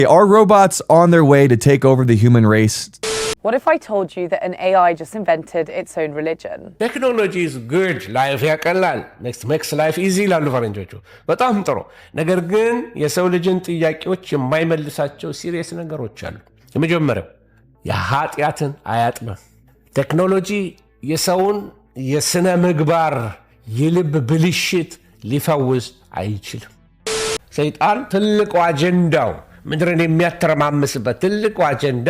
Are robots on their way to take over the human race? What if I told you that an AI just invented its own religion? Technology is good. Life ያቀላል. Makes life easy ላሉ ፈረንጆቹ በጣም ጥሩ። ነገር ግን የሰው ልጅን ጥያቄዎች የማይመልሳቸው ሲሪየስ ነገሮች አሉ። የመጀመሪያው የኃጢአትን አያጥመም። ቴክኖሎጂ የሰውን የስነ ምግባር የልብ ብልሽት ሊፈውስ አይችልም። ሰይጣን ትልቁ አጀንዳው ምድርን የሚያተረማምስበት ትልቁ አጀንዳ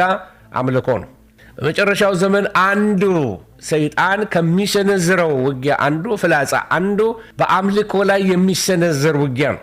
አምልኮ ነው። በመጨረሻው ዘመን አንዱ ሰይጣን ከሚሰነዝረው ውጊያ አንዱ ፍላጻ አንዱ በአምልኮ ላይ የሚሰነዘር ውጊያ ነው።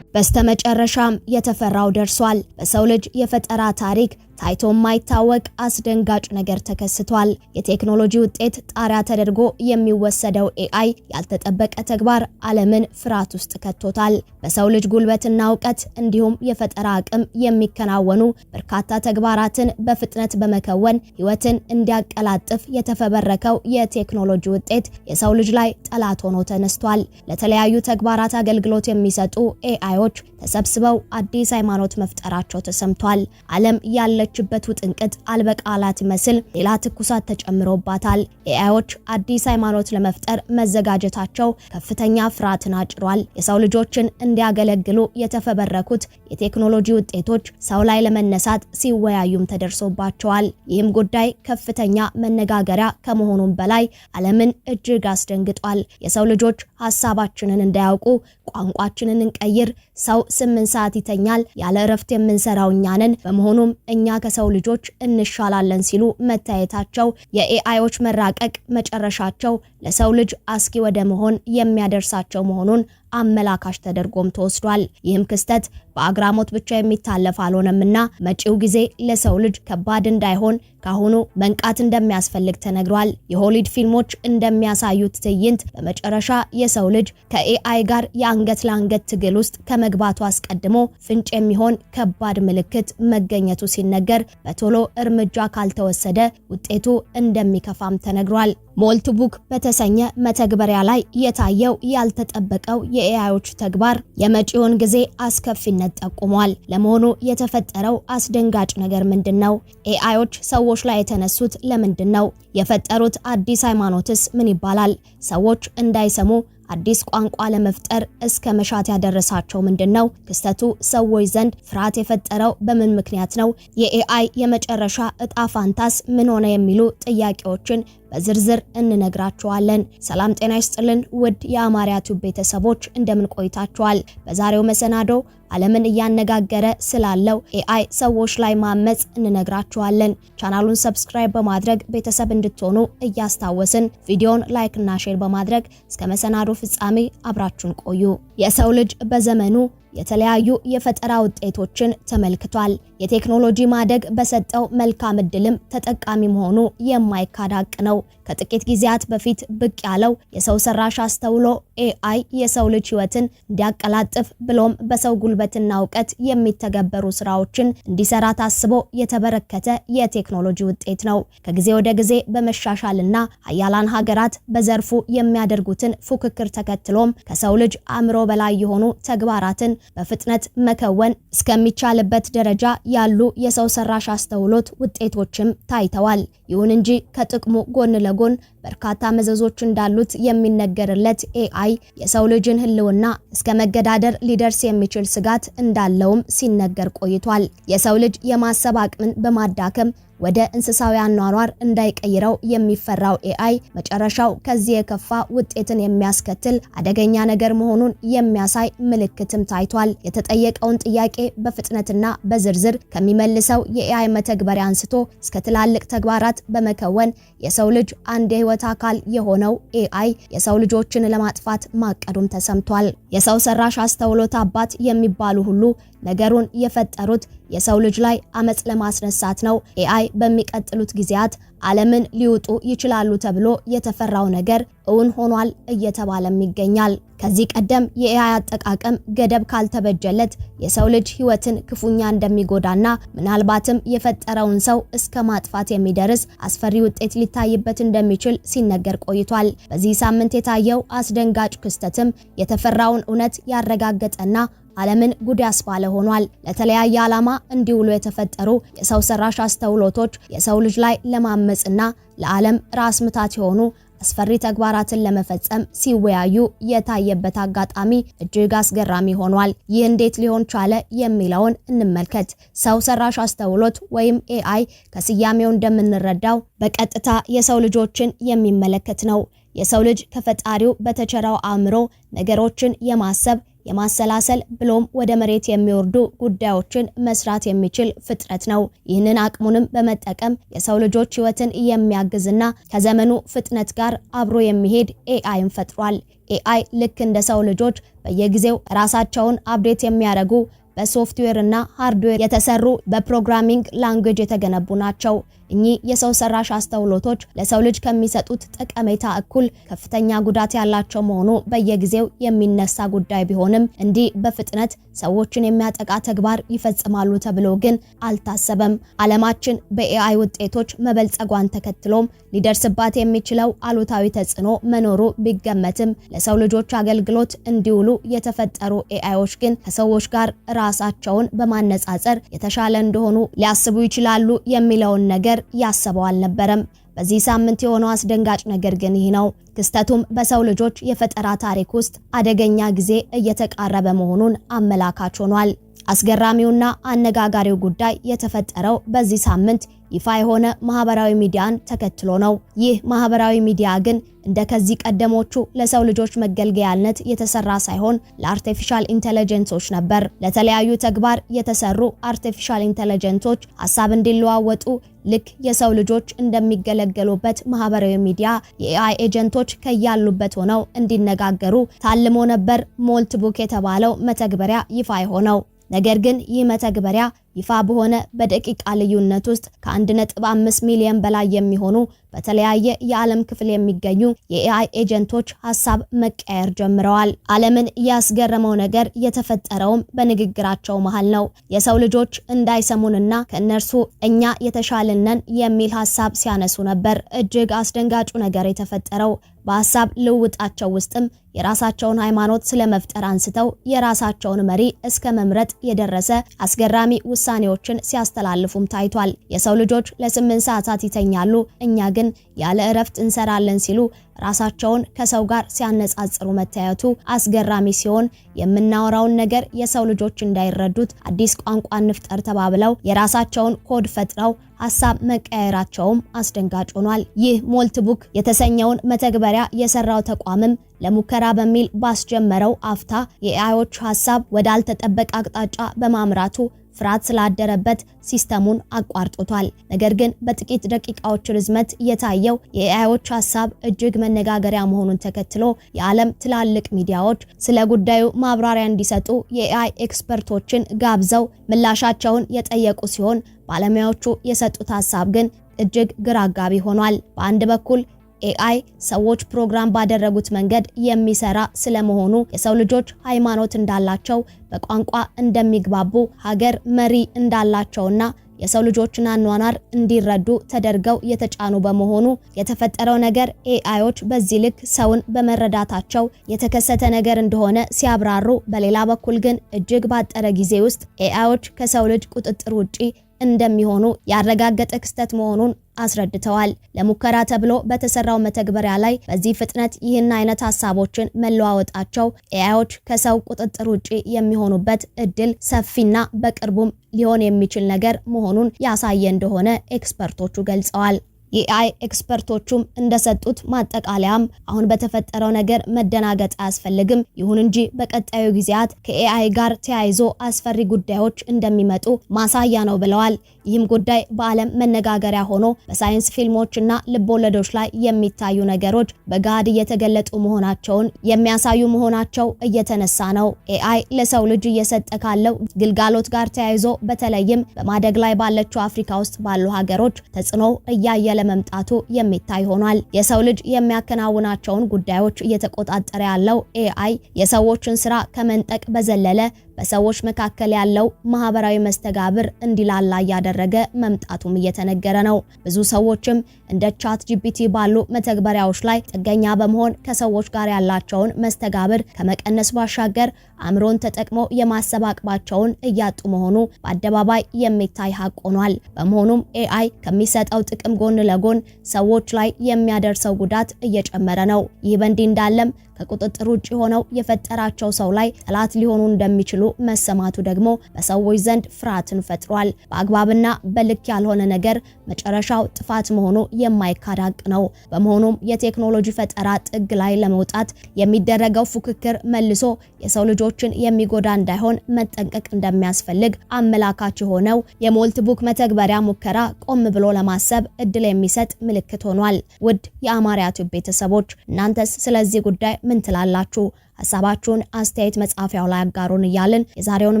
በስተመጨረሻም የተፈራው ደርሷል። በሰው ልጅ የፈጠራ ታሪክ ታይቶ የማይታወቅ አስደንጋጭ ነገር ተከስቷል። የቴክኖሎጂ ውጤት ጣሪያ ተደርጎ የሚወሰደው AI ያልተጠበቀ ተግባር ዓለምን ፍርሃት ውስጥ ከቶታል። በሰው ልጅ ጉልበትና ዕውቀት እንዲሁም የፈጠራ አቅም የሚከናወኑ በርካታ ተግባራትን በፍጥነት በመከወን ህይወትን እንዲያቀላጥፍ የተፈበረከው የቴክኖሎጂ ውጤት የሰው ልጅ ላይ ጠላት ሆኖ ተነስቷል። ለተለያዩ ተግባራት አገልግሎት የሚሰጡ AIዎች ተሰብስበው አዲስ ሃይማኖት መፍጠራቸው ተሰምቷል። ዓለም ያለችበት ውጥንቅጥ አልበቃላት መስል ሌላ ትኩሳት ተጨምሮባታል። AIዎች አዲስ ሃይማኖት ለመፍጠር መዘጋጀታቸው ከፍተኛ ፍርሃትን አጭሯል። የሰው ልጆችን እንዲያገለግሉ የተፈበረኩት የቴክኖሎጂ ውጤቶች ሰው ላይ ለመነሳት ሲወያዩም ተደርሶባቸዋል። ይህም ጉዳይ ከፍተኛ መነጋገሪያ ከመሆኑም በላይ ዓለምን እጅግ አስደንግጧል። የሰው ልጆች ሐሳባችንን እንዳያውቁ ቋንቋችንን እንቀይር፣ ሰው 8 ሰዓት ይተኛል፣ ያለ እረፍት የምንሰራው እኛ ነን፣ በመሆኑም እኛ ከሰው ልጆች እንሻላለን ሲሉ መታየታቸው የAIዎች መራቀቅ መጨረሻቸው ለሰው ልጅ አስጊ ወደ መሆን የሚያደርሳቸው መሆኑን አመላካሽ ተደርጎም ተወስዷል። ይህም ክስተት በአግራሞት ብቻ የሚታለፍ አልሆነምና መጪው ጊዜ ለሰው ልጅ ከባድ እንዳይሆን ካሁኑ መንቃት እንደሚያስፈልግ ተነግሯል። የሆሊውድ ፊልሞች እንደሚያሳዩት ትዕይንት በመጨረሻ የሰው ልጅ ከAI ጋር የአንገት ለአንገት ትግል ውስጥ ከመግባቱ አስቀድሞ ፍንጭ የሚሆን ከባድ ምልክት መገኘቱ ሲነገር በቶሎ እርምጃ ካልተወሰደ ውጤቱ እንደሚከፋም ተነግሯል። ሞልትቡክ በተሰኘ መተግበሪያ ላይ የታየው ያልተጠበቀው የAIዎች ተግባር የመጪውን ጊዜ አስከፊነት ጠቁሟል። ለመሆኑ የተፈጠረው አስደንጋጭ ነገር ምንድነው? AIዎች ሰዎች ላይ የተነሱት ለምንድነው? የፈጠሩት አዲስ ሃይማኖትስ ምን ይባላል? ሰዎች እንዳይሰሙ አዲስ ቋንቋ ለመፍጠር እስከ መሻት ያደረሳቸው ምንድነው? ክስተቱ ሰዎች ዘንድ ፍርሃት የፈጠረው በምን ምክንያት ነው? የAI የመጨረሻ እጣ ፋንታስ ምን ሆነ? የሚሉ ጥያቄዎችን በዝርዝር እንነግራችኋለን። ሰላም ጤና ይስጥልን ውድ የአማርያ ቲዩብ ቤተሰቦች እንደምን ቆይታችኋል? በዛሬው መሰናዶ ዓለምን እያነጋገረ ስላለው AI ሰዎች ላይ ማመጽ እንነግራችኋለን። ቻናሉን ሰብስክራይብ በማድረግ ቤተሰብ እንድትሆኑ እያስታወስን ቪዲዮን ላይክ እና ሼር በማድረግ እስከ መሰናዶ ፍጻሜ አብራችሁን ቆዩ። የሰው ልጅ በዘመኑ የተለያዩ የፈጠራ ውጤቶችን ተመልክቷል። የቴክኖሎጂ ማደግ በሰጠው መልካም እድልም ተጠቃሚ መሆኑ የማይካድ ሀቅ ነው። ከጥቂት ጊዜያት በፊት ብቅ ያለው የሰው ሰራሽ አስተውሎ AI የሰው ልጅ ህይወትን እንዲያቀላጥፍ ብሎም በሰው ጉልበትና ዕውቀት የሚተገበሩ ስራዎችን እንዲሰራ ታስቦ የተበረከተ የቴክኖሎጂ ውጤት ነው። ከጊዜ ወደ ጊዜ በመሻሻልና ሀያላን ሀገራት በዘርፉ የሚያደርጉትን ፉክክር ተከትሎም ከሰው ልጅ አእምሮ በላይ የሆኑ ተግባራትን በፍጥነት መከወን እስከሚቻልበት ደረጃ ያሉ የሰው ሰራሽ አስተውሎት ውጤቶችም ታይተዋል። ይሁን እንጂ ከጥቅሙ ጎን ለጎን በርካታ መዘዞች እንዳሉት የሚነገርለት AI የሰው ልጅን ህልውና እስከ መገዳደር ሊደርስ የሚችል ስጋት እንዳለውም ሲነገር ቆይቷል። የሰው ልጅ የማሰብ አቅምን በማዳከም ወደ እንስሳዊ አኗኗር እንዳይቀይረው የሚፈራው AI መጨረሻው ከዚህ የከፋ ውጤትን የሚያስከትል አደገኛ ነገር መሆኑን የሚያሳይ ምልክትም ታይቷል። የተጠየቀውን ጥያቄ በፍጥነትና በዝርዝር ከሚመልሰው የAI መተግበሪያ አንስቶ እስከ ትላልቅ ተግባራት በመከወን የሰው ልጅ አንድ የህይወት አካል የሆነው AI የሰው ልጆችን ለማጥፋት ማቀዱም ተሰምቷል። የሰው ሰራሽ አስተውሎት አባት የሚባሉ ሁሉ ነገሩን የፈጠሩት የሰው ልጅ ላይ አመጽ ለማስነሳት ነው። AI በሚቀጥሉት ጊዜያት ዓለምን ሊውጡ ይችላሉ ተብሎ የተፈራው ነገር እውን ሆኗል እየተባለም ይገኛል። ከዚህ ቀደም የAI አጠቃቀም ገደብ ካልተበጀለት የሰው ልጅ ህይወትን ክፉኛ እንደሚጎዳና ምናልባትም የፈጠረውን ሰው እስከ ማጥፋት የሚደርስ አስፈሪ ውጤት ሊታይበት እንደሚችል ሲነገር ቆይቷል። በዚህ ሳምንት የታየው አስደንጋጭ ክስተትም የተፈራውን እውነት ያረጋገጠና ዓለምን ጉድ ያስባለ ሆኗል። ለተለያየ ዓላማ እንዲውሉ የተፈጠሩ የሰው ሰራሽ አስተውሎቶች የሰው ልጅ ላይ ለማመጽና ለዓለም ራስ ምታት የሆኑ አስፈሪ ተግባራትን ለመፈጸም ሲወያዩ የታየበት አጋጣሚ እጅግ አስገራሚ ሆኗል። ይህ እንዴት ሊሆን ቻለ የሚለውን እንመልከት። ሰው ሰራሽ አስተውሎት ወይም AI ከስያሜው እንደምንረዳው በቀጥታ የሰው ልጆችን የሚመለከት ነው። የሰው ልጅ ከፈጣሪው በተቸረው አእምሮ ነገሮችን የማሰብ የማሰላሰል ብሎም ወደ መሬት የሚወርዱ ጉዳዮችን መስራት የሚችል ፍጥረት ነው። ይህንን አቅሙንም በመጠቀም የሰው ልጆች ህይወትን የሚያግዝና ከዘመኑ ፍጥነት ጋር አብሮ የሚሄድ AIን ፈጥሯል። AI ልክ እንደ ሰው ልጆች በየጊዜው ራሳቸውን አፕዴት የሚያደርጉ በሶፍትዌር እና ሃርድዌር የተሰሩ በፕሮግራሚንግ ላንጉዌጅ የተገነቡ ናቸው። እኚህ የሰው ሰራሽ አስተውሎቶች ለሰው ልጅ ከሚሰጡት ጠቀሜታ እኩል ከፍተኛ ጉዳት ያላቸው መሆኑ በየጊዜው የሚነሳ ጉዳይ ቢሆንም እንዲህ በፍጥነት ሰዎችን የሚያጠቃ ተግባር ይፈጽማሉ ተብሎ ግን አልታሰበም። ዓለማችን በAI ውጤቶች መበልጸጓን ተከትሎም ሊደርስባት የሚችለው አሉታዊ ተጽዕኖ መኖሩ ቢገመትም ለሰው ልጆች አገልግሎት እንዲውሉ የተፈጠሩ AIዎች ግን ከሰዎች ጋር ራሳቸውን በማነጻጸር የተሻለ እንደሆኑ ሊያስቡ ይችላሉ የሚለውን ነገር ያሰበው አልነበረም። በዚህ ሳምንት የሆነው አስደንጋጭ ነገር ግን ይህ ነው። ክስተቱም በሰው ልጆች የፈጠራ ታሪክ ውስጥ አደገኛ ጊዜ እየተቃረበ መሆኑን አመላካች ሆኗል። አስገራሚውና አነጋጋሪው ጉዳይ የተፈጠረው በዚህ ሳምንት ይፋ የሆነ ማህበራዊ ሚዲያን ተከትሎ ነው። ይህ ማህበራዊ ሚዲያ ግን እንደከዚህ ቀደሞቹ ለሰው ልጆች መገልገያነት የተሰራ ሳይሆን ለአርቲፊሻል ኢንተለጀንሶች ነበር። ለተለያዩ ተግባር የተሰሩ አርቲፊሻል ኢንተለጀንሶች ሐሳብ እንዲለዋወጡ ልክ የሰው ልጆች እንደሚገለገሉበት ማህበራዊ ሚዲያ የAI ኤጀንቶች ከያሉበት ሆነው እንዲነጋገሩ ታልሞ ነበር ሞልትቡክ የተባለው መተግበሪያ ይፋ የሆነው። ነገር ግን ይህ መተግበሪያ ይፋ በሆነ በደቂቃ ልዩነት ውስጥ ከ1.5 ሚሊዮን በላይ የሚሆኑ በተለያየ የዓለም ክፍል የሚገኙ የAI ኤጀንቶች ሐሳብ መቀየር ጀምረዋል። ዓለምን ያስገረመው ነገር የተፈጠረውም በንግግራቸው መሃል ነው። የሰው ልጆች እንዳይሰሙንና ከነርሱ እኛ የተሻልነን የሚል ሐሳብ ሲያነሱ ነበር። እጅግ አስደንጋጩ ነገር የተፈጠረው በሐሳብ ልውጣቸው ውስጥም የራሳቸውን ሃይማኖት ስለመፍጠር አንስተው የራሳቸውን መሪ እስከ መምረጥ የደረሰ አስገራሚ ውሳኔዎችን ሲያስተላልፉም ታይቷል። የሰው ልጆች ለ8 ሰዓታት ይተኛሉ፣ እኛ ግን ያለ እረፍት እንሰራለን ሲሉ ራሳቸውን ከሰው ጋር ሲያነጻጽሩ መታየቱ አስገራሚ ሲሆን የምናወራውን ነገር የሰው ልጆች እንዳይረዱት አዲስ ቋንቋ እንፍጠር ተባብለው የራሳቸውን ኮድ ፈጥረው ሐሳብ መቀየራቸውም አስደንጋጭ ሆኗል። ይህ ሞልትቡክ የተሰኘውን መተግበሪያ የሰራው ተቋምም ለሙከራ በሚል ባስጀመረው አፍታ የAIዎች ሐሳብ ወዳልተጠበቀ አቅጣጫ በማምራቱ ፍርሃት ስላደረበት ሲስተሙን አቋርጦታል። ነገር ግን በጥቂት ደቂቃዎች ርዝመት የታየው የAIዎች ሐሳብ እጅግ መነጋገሪያ መሆኑን ተከትሎ የዓለም ትላልቅ ሚዲያዎች ስለ ጉዳዩ ማብራሪያ እንዲሰጡ የAI ኤክስፐርቶችን ጋብዘው ምላሻቸውን የጠየቁ ሲሆን ባለሙያዎቹ የሰጡት ሐሳብ ግን እጅግ ግራ አጋቢ ሆኗል። በአንድ በኩል AI ሰዎች ፕሮግራም ባደረጉት መንገድ የሚሰራ ስለመሆኑ የሰው ልጆች ሃይማኖት እንዳላቸው በቋንቋ እንደሚግባቡ ሀገር መሪ እንዳላቸውና የሰው ልጆችን አኗኗር እንዲረዱ ተደርገው የተጫኑ በመሆኑ የተፈጠረው ነገር AIዎች በዚህ ልክ ሰውን በመረዳታቸው የተከሰተ ነገር እንደሆነ ሲያብራሩ፣ በሌላ በኩል ግን እጅግ ባጠረ ጊዜ ውስጥ AIዎች ከሰው ልጅ ቁጥጥር ውጪ እንደሚሆኑ ያረጋገጠ ክስተት መሆኑን አስረድተዋል። ለሙከራ ተብሎ በተሰራው መተግበሪያ ላይ በዚህ ፍጥነት ይህን አይነት ሐሳቦችን መለዋወጣቸው AIዎች ከሰው ቁጥጥር ውጪ የሚሆኑበት እድል ሰፊና በቅርቡም ሊሆን የሚችል ነገር መሆኑን ያሳየ እንደሆነ ኤክስፐርቶቹ ገልጸዋል። የAI ኤክስፐርቶቹም እንደሰጡት ማጠቃለያም አሁን በተፈጠረው ነገር መደናገጥ አያስፈልግም። ይሁን እንጂ በቀጣዩ ጊዜያት ከAI ጋር ተያይዞ አስፈሪ ጉዳዮች እንደሚመጡ ማሳያ ነው ብለዋል። ይህም ጉዳይ በዓለም መነጋገሪያ ሆኖ በሳይንስ ፊልሞችና ልቦለዶች ላይ የሚታዩ ነገሮች በጋድ እየተገለጡ መሆናቸውን የሚያሳዩ መሆናቸው እየተነሳ ነው። AI ለሰው ልጅ እየሰጠ ካለው ግልጋሎት ጋር ተያይዞ በተለይም በማደግ ላይ ባለችው አፍሪካ ውስጥ ባሉ ሀገሮች ተጽዕኖ እያየለ እያየለ መምጣቱ የሚታይ ሆኗል። የሰው ልጅ የሚያከናውናቸውን ጉዳዮች እየተቆጣጠረ ያለው AI የሰዎችን ስራ ከመንጠቅ በዘለለ በሰዎች መካከል ያለው ማህበራዊ መስተጋብር እንዲላላ ያደረገ መምጣቱም እየተነገረ ነው። ብዙ ሰዎችም እንደ ChatGPT ባሉ መተግበሪያዎች ላይ ጥገኛ በመሆን ከሰዎች ጋር ያላቸውን መስተጋብር ከመቀነስ ባሻገር አእምሮን ተጠቅመው የማሰብ አቅማቸውን እያጡ መሆኑ በአደባባይ የሚታይ ሀቅ ሆኗል። በመሆኑም AI ከሚሰጠው ጥቅም ጎን ለጎን ሰዎች ላይ የሚያደርሰው ጉዳት እየጨመረ ነው። ይህ በእንዲህ እንዳለም ከቁጥጥር ውጭ ሆነው የፈጠራቸው ሰው ላይ ጠላት ሊሆኑ እንደሚችሉ መሰማቱ ደግሞ በሰዎች ዘንድ ፍርሃትን ፈጥሯል። በአግባብና በልክ ያልሆነ ነገር መጨረሻው ጥፋት መሆኑ የማይካድ ሀቅ ነው። በመሆኑም የቴክኖሎጂ ፈጠራ ጥግ ላይ ለመውጣት የሚደረገው ፉክክር መልሶ የሰው ልጆችን የሚጎዳ እንዳይሆን መጠንቀቅ እንደሚያስፈልግ አመላካች የሆነው የሞልት ቡክ መተግበሪያ ሙከራ ቆም ብሎ ለማሰብ እድል የሚሰጥ ምልክት ሆኗል። ውድ የአማርያ ቲዩብ ቤተሰቦች እናንተስ ስለዚህ ጉዳይ ምን ትላላችሁ? ሐሳባችሁን አስተያየት መጻፊያው ላይ አጋሩን እያልን የዛሬውን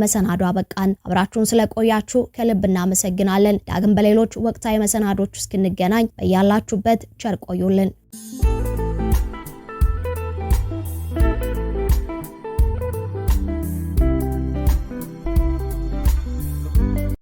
መሰናዶ አበቃን። አብራችሁን ስለቆያችሁ ከልብ እናመሰግናለን። ዳግም በሌሎች ወቅታዊ መሰናዶች እስክንገናኝ በያላችሁበት ቸር ቆዩልን።